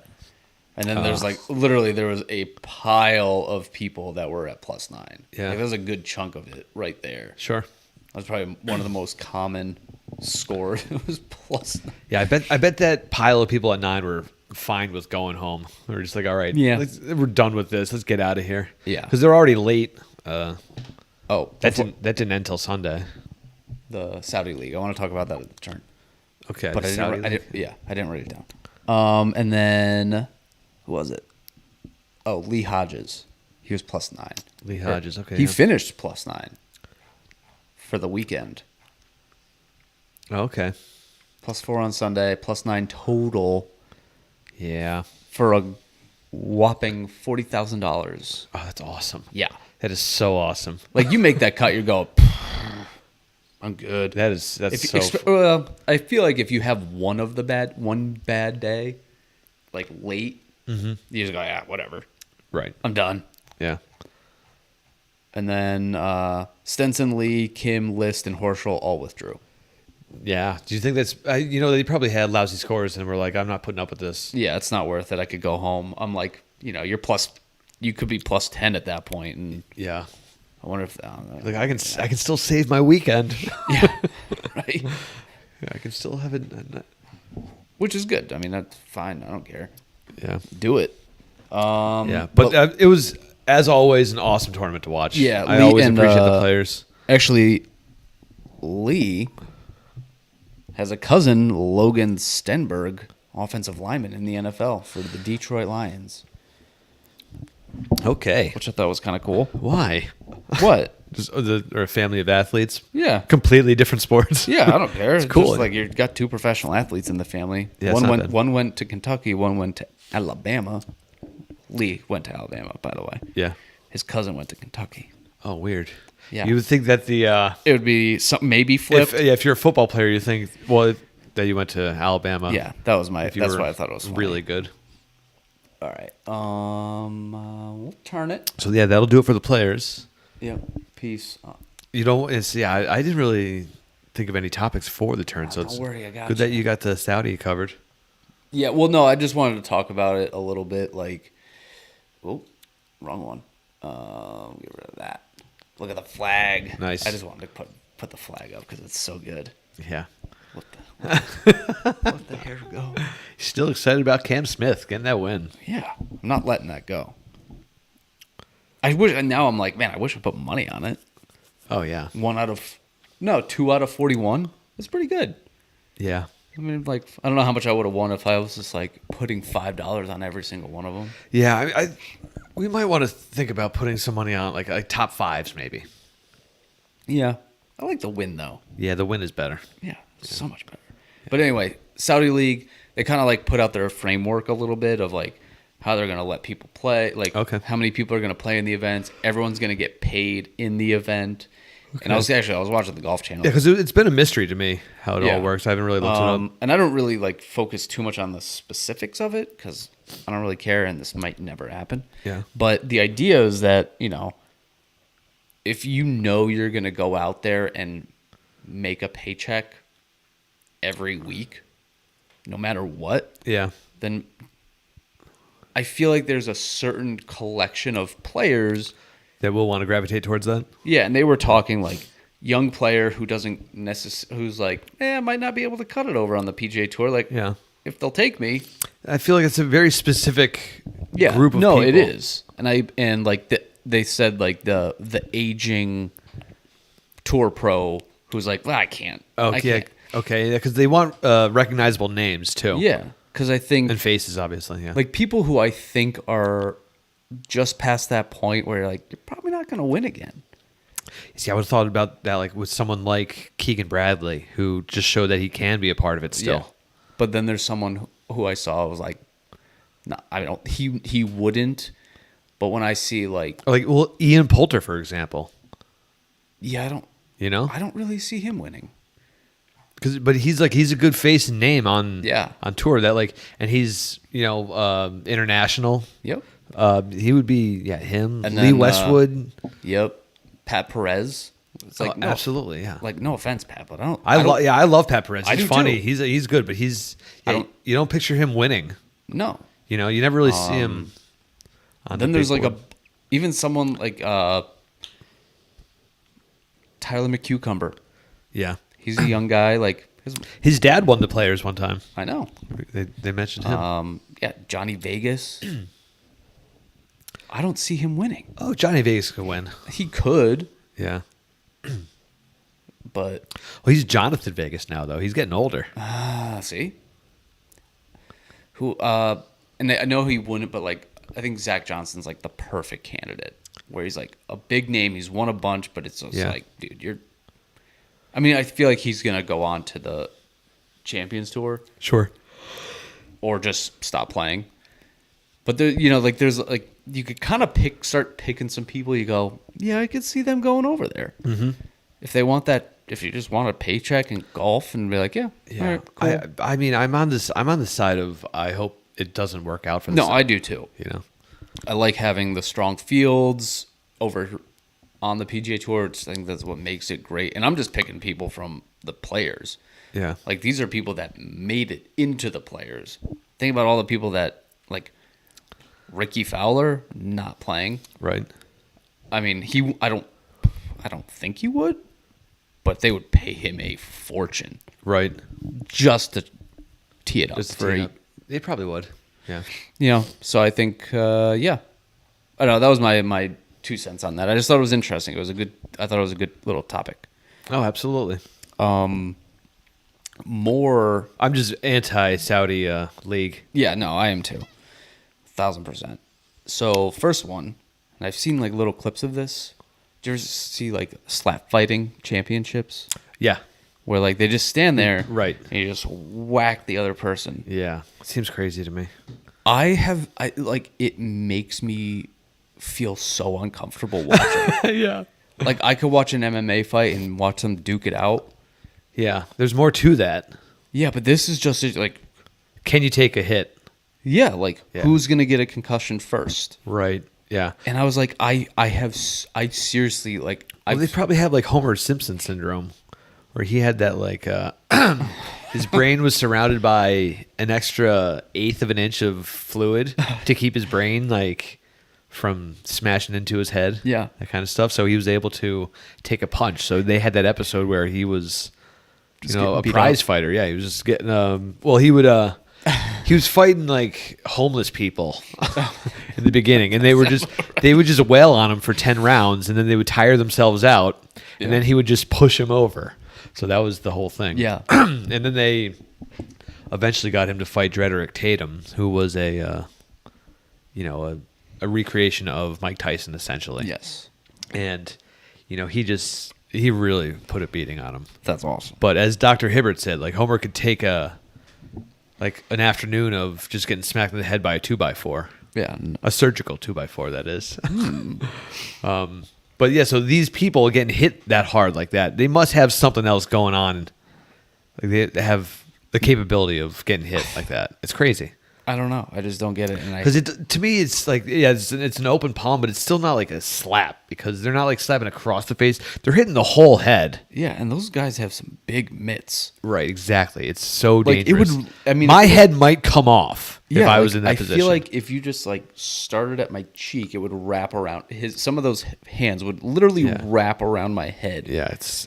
And then there's like, literally, there was a pile of people that were at plus 9. Yeah. Like, there's a good chunk of it right there. Sure. That was probably one of the most common scores. It was plus 9. Yeah, I bet that pile of people at 9 were fine with going home. They were just like, all right, Yeah. we're done with this. Let's get out of here. Yeah. Because they're already late. Oh, That didn't end till Sunday. the Saudi League. I want to talk about that at the turn. Okay. But the Saudi League. I didn't write it down. And then, who was it? Oh, Lee Hodges. He was plus 9. Lee Hodges, okay. He yeah. finished plus 9 for the weekend. Oh, okay. Plus 4 on Sunday, plus 9 total Yeah. for a whopping $40,000. Oh, that's awesome. Yeah. That is so awesome. Like, you make that cut, you go, I'm good. That's If, well, I feel like if you have one bad day, like late, you just go, yeah, whatever. right. I'm done. Yeah. And then Stenson, Lee, Kim, List, and Horschel all withdrew. Yeah. Do you think that's they probably had lousy scores and were like, I'm not putting up with this. Yeah, it's not worth it. I could go home. I'm like, you could be plus 10 at that point, and Yeah. I wonder if Like I can still save my weekend. yeah, right. Yeah, I can still have it. Which is good. I mean, that's fine. I don't care. Yeah. Do it. Yeah, but it was, as always, an awesome tournament to watch. Yeah, I Lee always and, appreciate the players. Actually, Lee has a cousin, Logan Stenberg, offensive lineman in the NFL for the Detroit Lions, Okay. which I thought was kind of cool. Why? What? Just or a family of athletes. Yeah. Completely different sports. Yeah, I don't care. It's cool. Just like you've got 2 professional athletes in the family. Yeah, it's not bad. One went to Kentucky, one went to Alabama. Lee went to Alabama, by the way. Yeah. His cousin went to Kentucky. Oh, weird. Yeah. You would think that It would be something maybe flipped. if you're a football player, you think that you went to Alabama. Yeah, that was my. If you That's were why I thought it was funny. really good. All right. We'll turn it. So yeah, that'll do it for the players. Yep. Peace. You don't. I didn't really think of any topics for the turn. So don't it's worry, I got good you. that you got the Saudi covered. Yeah. Well, no, I just wanted to talk about it a little bit. Like, oh, wrong one. Get rid of that. Look at the flag. Nice. I just wanted to put the flag up because it's so good. Yeah. What the hair go? Still excited about Cam Smith getting that win. Yeah, I'm not letting that go. I wish. Now I'm like, man, I wish I put money on it. Oh yeah. 2 out of 41. That's pretty good. Yeah. I mean, like, I don't know how much I would have won if I was just like putting $5 on every single one of them. Yeah. We might want to think about putting some money on like top 5s maybe. Yeah, I like the win though. Yeah, the win is better. Yeah, so much better. But anyway, Saudi League, they kind of like put out their framework a little bit of like how they're going to let people play, like how many people are going to play in the events. Everyone's going to get paid in the event. Okay. And I was watching the Golf Channel. Yeah, because it's been a mystery to me how it all works. I haven't really looked it up. And I don't really like focus too much on the specifics of it because I don't really care, and this might never happen. Yeah. But the idea is that, if you know you're going to go out there and make a paycheck every week, no matter what, then I feel like there's a certain collection of players that will want to gravitate towards that. Yeah, and they were talking like young player who doesn't who's like, I might not be able to cut it over on the PGA Tour. Like, if they'll take me, I feel like it's a very specific group of people. No, it is, and they said like the aging tour pro who's like, well, I can't. Okay, because they want recognizable names too. Yeah, because I think and faces, obviously. Yeah, like people who I think are just past that point where like you're probably not going to win again. See, I would have thought about that like with someone like Keegan Bradley, who just showed that he can be a part of it still. Yeah. But then there's someone who I saw was like, no, I don't. He wouldn't. But when I see like Ian Poulter, for example. Yeah, I don't. I don't really see him winning. But he's a good face and name on tour that and he's international. Yep. He would be him and Lee then, Westwood. Yep. Pat Perez. It's like absolutely, yeah. Like no offense, Pat, but I love Pat Perez. He's funny. Too. He's good, but you don't picture him winning. No. You never really see him. Then there's like even someone like Tyler McCucumber. Yeah. He's a young guy. Like his dad won the Players one time. I know. They mentioned him. Johnny Vegas. I don't see him winning. Oh, Johnny Vegas could win. He could. Yeah. But he's Jonathan Vegas now, though. He's getting older. See. Who? And I know he wouldn't, but like I think Zach Johnson's like the perfect candidate, where he's like a big name. He's won a bunch, but it's just like, dude, I mean, I feel like he's gonna go on to the Champions Tour. Sure. Or just stop playing. But there, there's like you could kind of start picking some people. You go, yeah, I could see them going over there if they want that. If you just want a paycheck and golf and be like, yeah. All right, cool. I mean, I'm on the side of I hope it doesn't work out for them. No, I do too. I like having the strong fields over on the PGA Tour. I think that's what makes it great. And I'm just picking people from the players. Yeah. Like these are people that made it into the players. Think about all the people that like Ricky Fowler not playing. Right. I mean, I don't think he would, but they would pay him a fortune. Right. Just to tee it up. They probably would. Yeah. So I think I don't know, that was my 2 cents on that. I just thought it was interesting. I thought it was a good little topic. Oh, absolutely. More. I'm just anti-Saudi league. Yeah, no, I am too. 1,000%. So first one, and I've seen like little clips of this. Did you ever see like slap fighting championships? Yeah. Where like they just stand there, right, and you just whack the other person. Yeah, it seems crazy to me. It makes me feel so uncomfortable watching. Yeah. Like I could watch an MMA fight and watch them duke it out. Yeah, there's more to that. Yeah, but this is just like, can you take a hit? Yeah, who's gonna get a concussion first? Right. Yeah. And I was like, I seriously like. They probably have like Homer Simpson syndrome, where he had that like his brain was surrounded by an extra 1/8 of an inch of fluid to keep his brain like from smashing into his head. Yeah, that kind of stuff. So he was able to take a punch. So they had that episode where he was, a prize fighter. Yeah, he was just getting. He was fighting like homeless people in the beginning, and they would just wail on him for 10 rounds, and then they would tire themselves out, and then he would just push him over. So that was the whole thing. Yeah. And then they eventually got him to fight Drederick Tatum, who was a recreation of Mike Tyson essentially. Yes. And he just he really put a beating on him. That's awesome. But as Dr. Hibbert said, like Homer could take an afternoon of just getting smacked in the head by a 2x4. Yeah. A surgical 2x4, that is. But yeah, so these people getting hit that hard like that, they must have something else going on. Like they have the capability of getting hit like that. It's crazy. I don't know. I just don't get it. Because to me, it's like, yeah, it's an open palm, but it's still not like a slap because they're not like slapping across the face. They're hitting the whole head. Yeah, and those guys have some big mitts. Right, exactly. It's so Like, dangerous. it would. I mean, my head might come off if I was like, in that position. I feel like if you just like started at my cheek, it would wrap around some of those hands would literally wrap around my head. Yeah, it's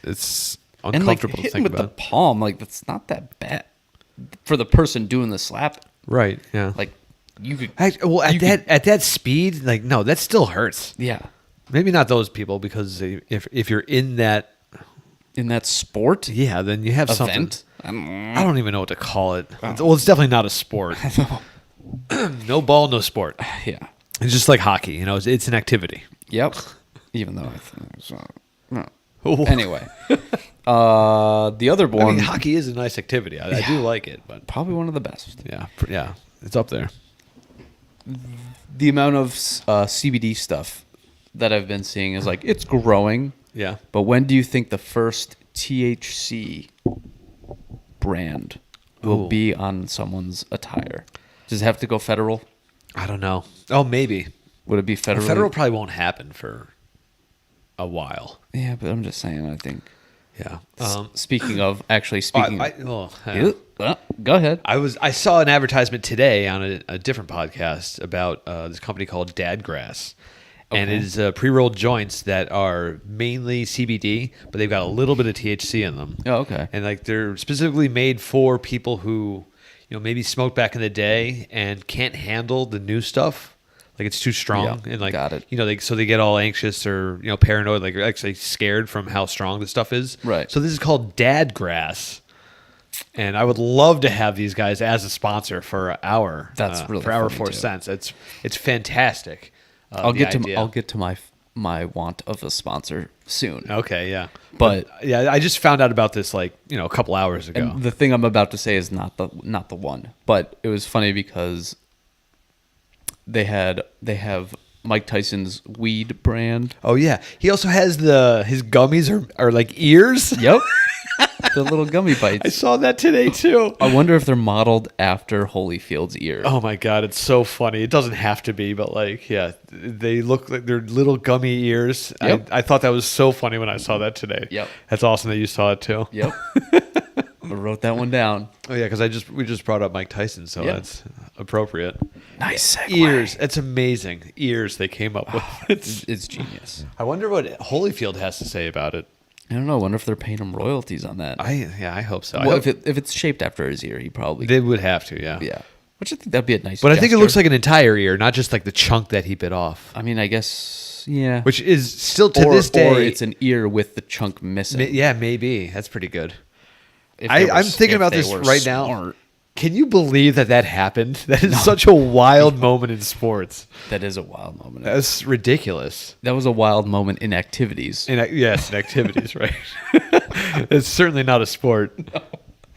and uncomfortable like to hitting think with about. the palm, like that's not that bad for the person doing the slap. Right. Yeah. Like you could. At that speed, like no, that still hurts. Yeah. Maybe not those people because if you're in that sport, yeah, then you have event. something. I don't even know what to call it. Well, it's definitely not a sport. No ball, no sport. Yeah. It's just like hockey, you know. It's an activity. Yep. Even though I think so. No. Anyway, the other one. I mean, hockey is a nice activity. I do like it, but probably one of the best. Yeah, it's up there. The amount of CBD stuff that I've been seeing is like it's growing. Yeah. But when do you think the first THC brand will be on someone's attire? Does it have to go federal? I don't know. Oh, maybe. Would it be federal? Federal probably won't happen for a while. Yeah, but I'm just saying. I think. Yeah. Speaking of, go ahead. I saw an advertisement today on a different podcast about this company called Dadgrass. Okay. And it is pre-rolled joints that are mainly CBD, but they've got a little bit of THC in them. Oh, okay. And like they're specifically made for people who, maybe smoked back in the day and can't handle the new stuff. Like it's too strong, and like got it. So they get all anxious or paranoid, like actually scared from how strong the stuff is. Right. So this is called Dadgrass, and I would love to have these guys as a sponsor for our for our 4 cents. It's fantastic. I'll get to my want of a sponsor soon. Okay, yeah, but yeah, I just found out about this a couple hours ago. And the thing I'm about to say is not the one, but it was funny because. They have Mike Tyson's weed brand. Oh yeah, he also has his gummies are like ears. Yep, the little gummy bites. I saw that today too. I wonder if they're modeled after Holyfield's ear. Oh my god, it's so funny. It doesn't have to be, but they look like they're little gummy ears. Yep. I thought that was so funny when I saw that today. Yep, that's awesome that you saw it too. Yep. I wrote that one down. Oh yeah, because we just brought up Mike Tyson, so that's appropriate. Nice segue. Ears. It's amazing. Ears they came up with. It's genius. I wonder what Holyfield has to say about it. I don't know. I wonder if they're paying him royalties on that. I hope so. Well, if it's shaped after his ear, he probably they would have to. Yeah. Yeah. Which I think that'd be a nice. But gesture. I think it looks like an entire ear, not just like the chunk that he bit off. I mean, I guess yeah. Which is still to this day. Or it's an ear with the chunk missing. Yeah, maybe that's pretty good. I'm thinking about this right now. Can you believe that happened? That is such a wild moment in sports. That is a wild moment. That's ridiculous. That was a wild moment in activities. Yes, in activities, right? It's certainly not a sport.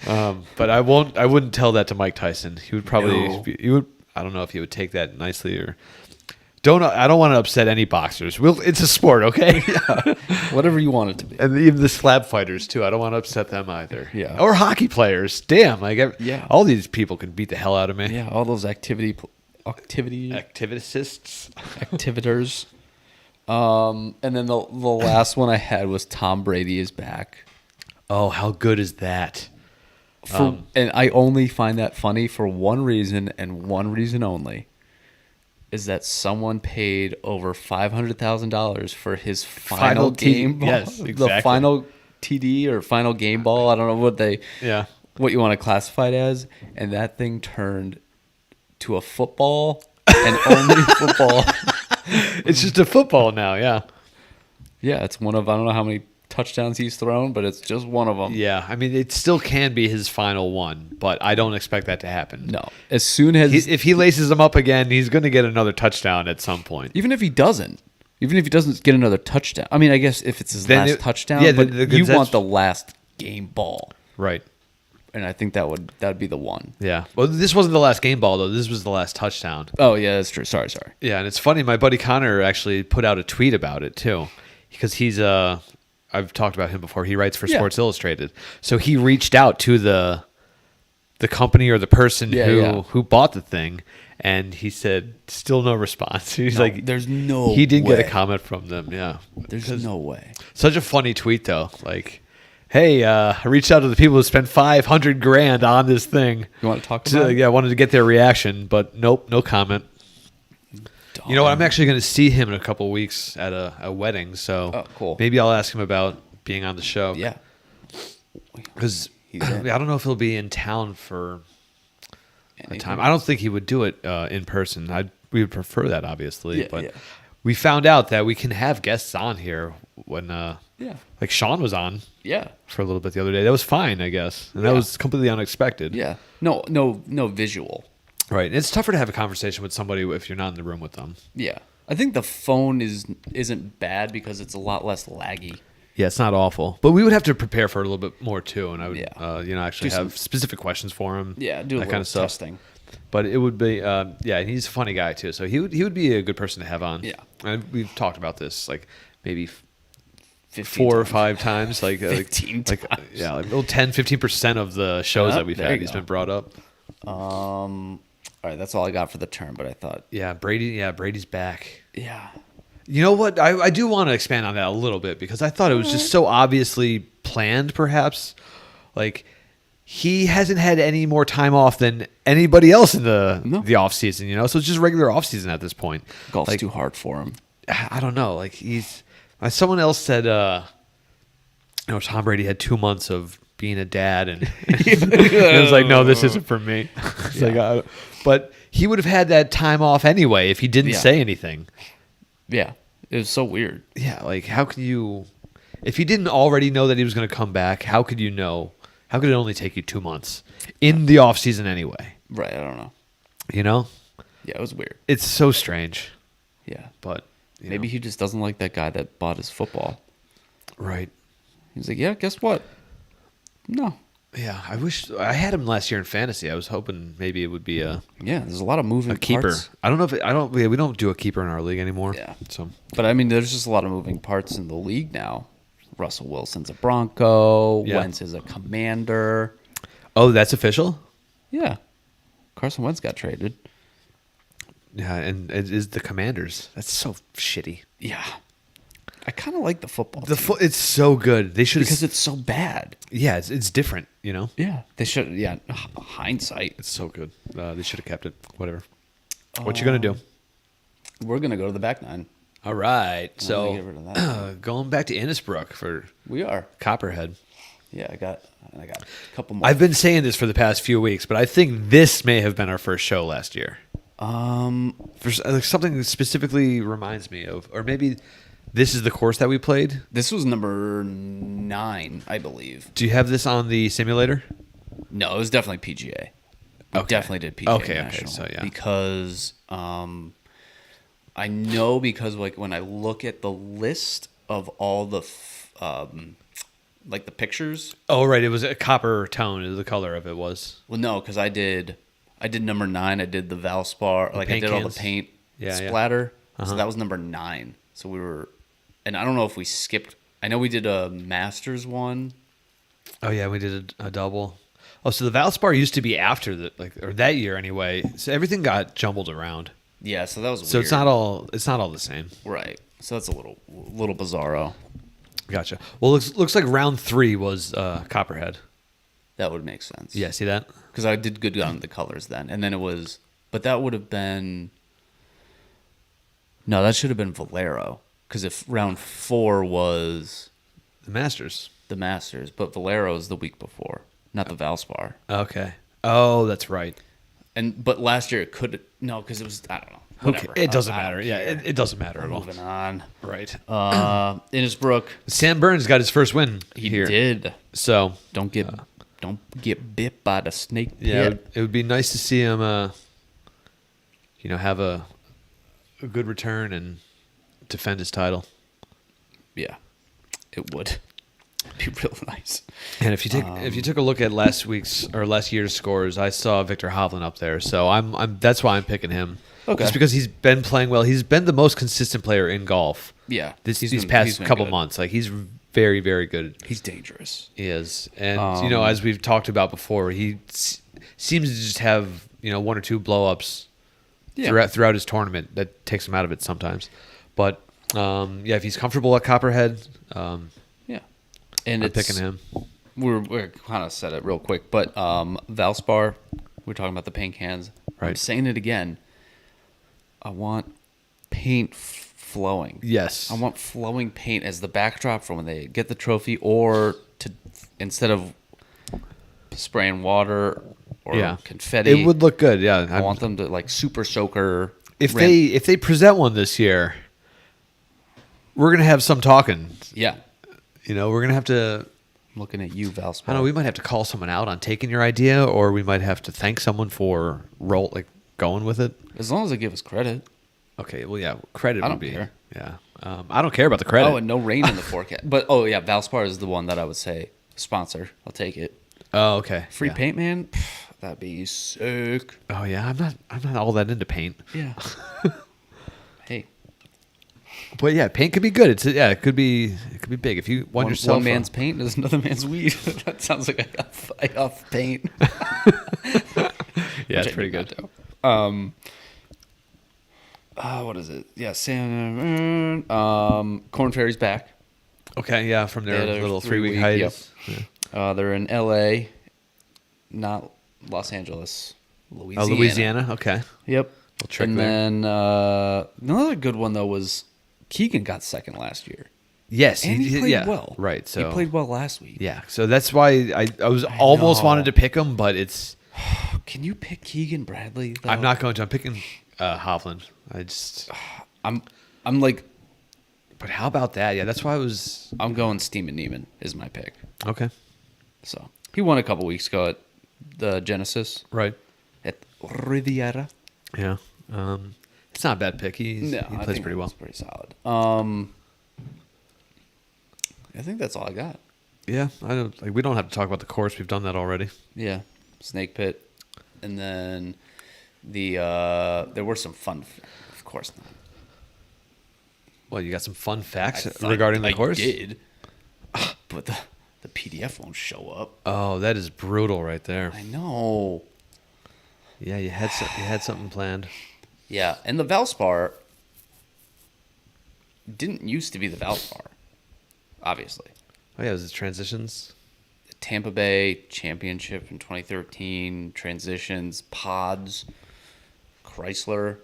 No. But I wouldn't tell that to Mike Tyson. He would probably. He would. I don't know if he would take that nicely or. I don't want to upset any boxers. It's a sport, okay? Yeah. Whatever you want it to be. And even the slab fighters, too. I don't want to upset them either. Yeah. Or hockey players. Damn. All these people can beat the hell out of me. Yeah, all those activitors. Activitors. And then the last one I had was Tom Brady is back. Oh, how good is that? And I only find that funny for one reason and one reason only. Is that someone paid over $500,000 for his final game ball? Yes, exactly. The final TD or final game ball. I don't know what you want to classify it as. And that thing turned to a football and only football. It's just a football now, yeah. Yeah, it's one of, I don't know how many touchdowns he's thrown, but it's just one of them. Yeah, I mean, it still can be his final one, but I don't expect that to happen. No. As soon as... if he laces them up again, he's going to get another touchdown at some point. Even if he doesn't. Even if he doesn't get another touchdown. I mean, I guess if it's his last touchdown, yeah, but you that's- want the last game ball. Right. And I think that would be the one. Yeah. Well, this wasn't the last game ball, though. This was the last touchdown. Oh, yeah, that's true. Sorry. Yeah, and it's funny. My buddy Connor actually put out a tweet about it, too. Because he's, I've talked about him before. He writes for Sports Illustrated. So he reached out to the company or the person who bought the thing, and he said, still no response. He's like, there's no He didn't way. get a comment from them, yeah. There's no way. Such a funny tweet, though. Like, hey, I reached out to the people who spent $500,000 on this thing. You want to talk about it? Yeah, I wanted to get their reaction, but nope, no comment. You know what? I'm actually going to see him in a couple weeks at a wedding, so cool. Maybe I'll ask him about being on the show. Yeah. Because I don't know if he'll be in town for a time. I don't think he would do it in person. We would prefer that, obviously. But we found out that we can have guests on here when, like Sean was on. Yeah. For a little bit the other day. That was fine, I guess, and that was completely unexpected. Yeah. No visual. Right. It's tougher to have a conversation with somebody if you're not in the room with them. Yeah. I think the phone isn't bad because it's a lot less laggy. Yeah, it's not awful, but we would have to prepare for it a little bit more too, and I would, actually Do have specific questions for him. Yeah, do that kind of stuff. testing. But it would be, and he's a funny guy too, so he would be a good person to have on. Yeah, and we've talked about this like maybe 4 or 5 times, like 15 times. Yeah, like 10-15% of the shows that we've had, he's been brought up. All right, that's all I got for the term, but I thought, Brady's back. Yeah. You know what? I do want to expand on that a little bit because I thought it was just so obviously planned, perhaps. Like, he hasn't had any more time off than anybody else in the off season, So it's just regular off season at this point. Golf's too hard for him. I don't know. Like, someone else said, Tom Brady had 2 months of being a dad, and it was like, no, this isn't for me. But he would have had that time off anyway if he didn't say anything. Yeah, it was so weird. Yeah, like how can you, if you didn't already know that he was going to come back, how could you know? How could it only take you 2 months in the off season anyway? Right, I don't know. Yeah, it was weird. It's so strange. Yeah, but maybe he just doesn't like that guy that bought his football. Right. He's like, yeah, guess what? No. Yeah, I wish I had him last year in fantasy. I was hoping maybe it would be there's a lot of moving keeper. Parts. I don't know if we don't do a keeper in our league anymore. Yeah. So, but I mean, there's just a lot of moving parts in the league now. Russell Wilson's a Bronco. Yeah. Wentz is a Commander. Oh, that's official? Yeah. Carson Wentz got traded. Yeah, and it is the Commanders. That's so shitty. Yeah. I kind of like the football. It's so good. They should because it's so bad. Yeah, it's different. Yeah, they should. Yeah, hindsight. It's so good. They should have kept it. Whatever. What you gonna do? We're gonna go to the back nine. All right. So get rid of that. going back to Innisbrook for we are Copperhead. Yeah, I got a couple more. I've been saying this for the past few weeks, but I think this may have been our first show last year. For something that specifically reminds me of, or maybe. This is the course that we played? This was number 9, I believe. Do you have this on the simulator? No, it was definitely PGA. We definitely did PGA National. So yeah. Because I know because like when I look at the list of all the like the pictures. Oh right, it was a copper tone is the color of it was. Well, no, because I did number 9. I did the Valspar, like I did all the paint splatter. Yeah. So that was number 9. So we were. And I don't know if we skipped. I know we did a Masters one. Oh yeah, we did a double. Oh, so the Valspar used to be after or that year anyway. So everything got jumbled around. Yeah, so that was weird. So it's not all the same. Right. So that's a little bizarro. Gotcha. Well, looks like round 3 was Copperhead. That would make sense. Yeah, see that? Because I did good on the colors then, and then it was, but that would have been. No, that should have been Valero. Because if round 4 was the Masters, but Valero's the week before, not the Valspar. Okay. Oh, that's right. But last year it could because it was I don't know. Whatever. Okay. It doesn't matter. Yeah, it doesn't matter at all. Moving on. Right. Innisbrook. Sam Burns got his first win. He here. did. So don't get bit by the snake pit. Yeah, it would be nice to see him. Have a good return and defend his title. Yeah, it would be real nice. And if you took a look at last year's scores, I saw Victor Hovland up there. So that's why I'm picking him. Okay. Just because he's been playing well. He's been the most consistent player in golf. Yeah. These past couple months. Like, he's very, very good. He's dangerous. He is. And, as we've talked about before, he seems to just have, one or two blow-ups throughout his tournament that takes him out of it sometimes. But, if he's comfortable at Copperhead, yeah. And I'm picking him. We're kind of said it real quick, but Valspar, we're talking about the paint cans. Right. I'm saying it again. I want paint flowing. Yes. I want flowing paint as the backdrop for when they get the trophy, or instead of spraying water or confetti. It would look good, yeah. I want them to like super soaker. If they present one this year, we're gonna have some talking. Yeah. We're gonna have to. I'm looking at you, Valspar. I don't know. We might have to call someone out on taking your idea, or we might have to thank someone for going with it. As long as they give us credit. Okay, well, yeah, credit I would don't be. care. Yeah, I don't care about the credit. Oh, and no rain in the forecast. But Valspar is the one that I would say sponsor. I'll take it. Oh, okay. Free paint, man. That'd be sick. Oh yeah, I'm not all that into paint. Yeah. Hey. But yeah, paint could be good. It could be big if you want yourself. One man's paint is another man's weed. That sounds like I off paint. Yeah, it's pretty good. What is it? Yeah, Corn Fairy's back. Okay, yeah, from their little 3-week hiatus. Yep. Yeah. They're in L.A., not Los Angeles, Louisiana. Oh, Louisiana. Okay. Yep. We'll trick and there. then another good one though was Keegan got second last year. Yes, And he played well. Right. So he played well last week. Yeah. So that's why I was almost wanted to pick him, but it's. Can you pick Keegan Bradley? Though? I'm not going to. I'm picking Hovland. I'm like. But how about that? Yeah, that's why I was. I'm going Steeman Neiman is my pick. Okay. So he won a couple weeks ago at the Genesis. Right. At Riviera. Yeah. It's not a bad pick. He plays pretty well. It's pretty solid. I think that's all I got. Yeah, I don't. We don't have to talk about the course. We've done that already. Yeah, Snake Pit, and then there were some fun. Of course not. Well, you got some fun facts regarding the course? I did, but the PDF won't show up. Oh, that is brutal right there. I know. Yeah, you had something planned. Yeah, and the Valspar didn't used to be the Valspar, obviously. Oh yeah, it was the Transitions. Tampa Bay Championship in 2013, Transitions, Pods, Chrysler,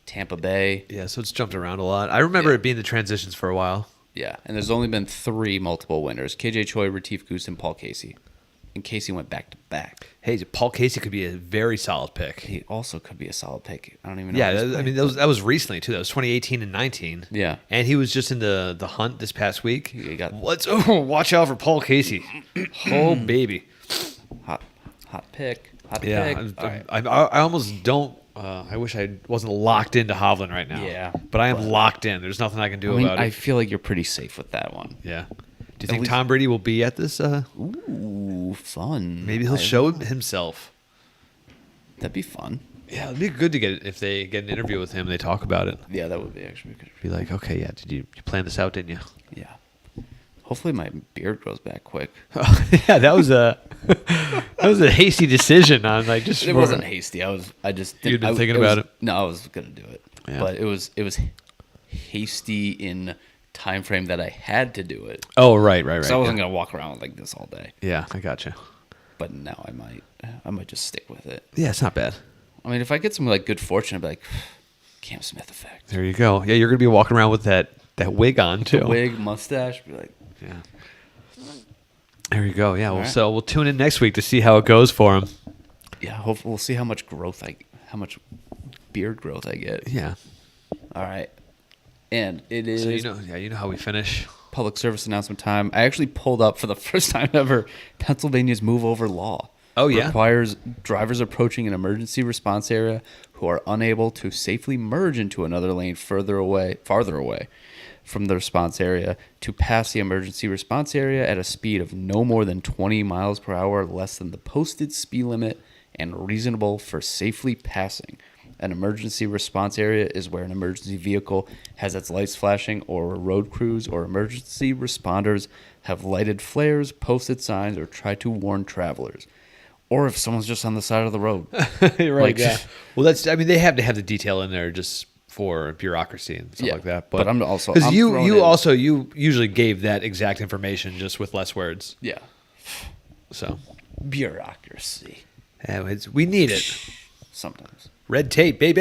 Tampa Bay. Yeah, so it's jumped around a lot. I remember it being the Transitions for a while. Yeah, and there's only been 3 multiple winners: KJ Choi, Retief Goose, and Paul Casey. And Casey went back to back. Hey, Paul Casey could be a very solid pick. He also could be a solid pick. I don't even know. Yeah, I mean that was recently too. That was 2018 and 19. Yeah, and he was just in the hunt this past week. He got watch out for Paul Casey. Oh baby, hot pick. Hot pick. Right. I almost don't. I wish I wasn't locked into Hovland right now. Yeah, but I am locked in. There's nothing I can do about it. I feel like you're pretty safe with that one. Yeah. Do you think Tom Brady will be at this? Ooh, fun. Maybe he'll show himself. That'd be fun. Yeah, it'd be good to if they get an interview with him and they talk about it. Yeah, that would be actually good. Be like, okay, yeah, did you plan this out, didn't you? Yeah. Hopefully my beard grows back quick. Yeah, that was a hasty decision on just. It wasn't hasty. You'd been thinking about it. No, I was gonna do it, but it was hasty in time frame that I had to do it. Oh, right. So I wasn't gonna walk around like this all day. Yeah, I gotcha. But now I might just stick with it. Yeah, it's not bad. I mean, if I get some good fortune, I'd be like, Cam Smith effect. There you go. Yeah, you're gonna be walking around with that wig on too. The wig, mustache, be like, yeah. There you go. Yeah. Well, right. So we'll tune in next week to see how it goes for him. Yeah, we'll see how much how much beard growth I get. Yeah. All right. And it is. So you know how we finish. Public service announcement time. I actually pulled up for the first time ever Pennsylvania's move over law. Oh, yeah? Requires drivers approaching an emergency response area who are unable to safely merge into another lane farther away from the response area to pass the emergency response area at a speed of no more than 20 miles per hour, less than the posted speed limit and reasonable for safely passing. An emergency response area is where an emergency vehicle has its lights flashing, or road crews or emergency responders have lighted flares, posted signs, or tried to warn travelers. Or if someone's just on the side of the road. You're right. Yeah. Well, they have to have the detail in there just for bureaucracy and stuff like that. But I'm also because you usually gave that exact information just with less words. Yeah. So bureaucracy. We need it Sometimes. Red tape, baby.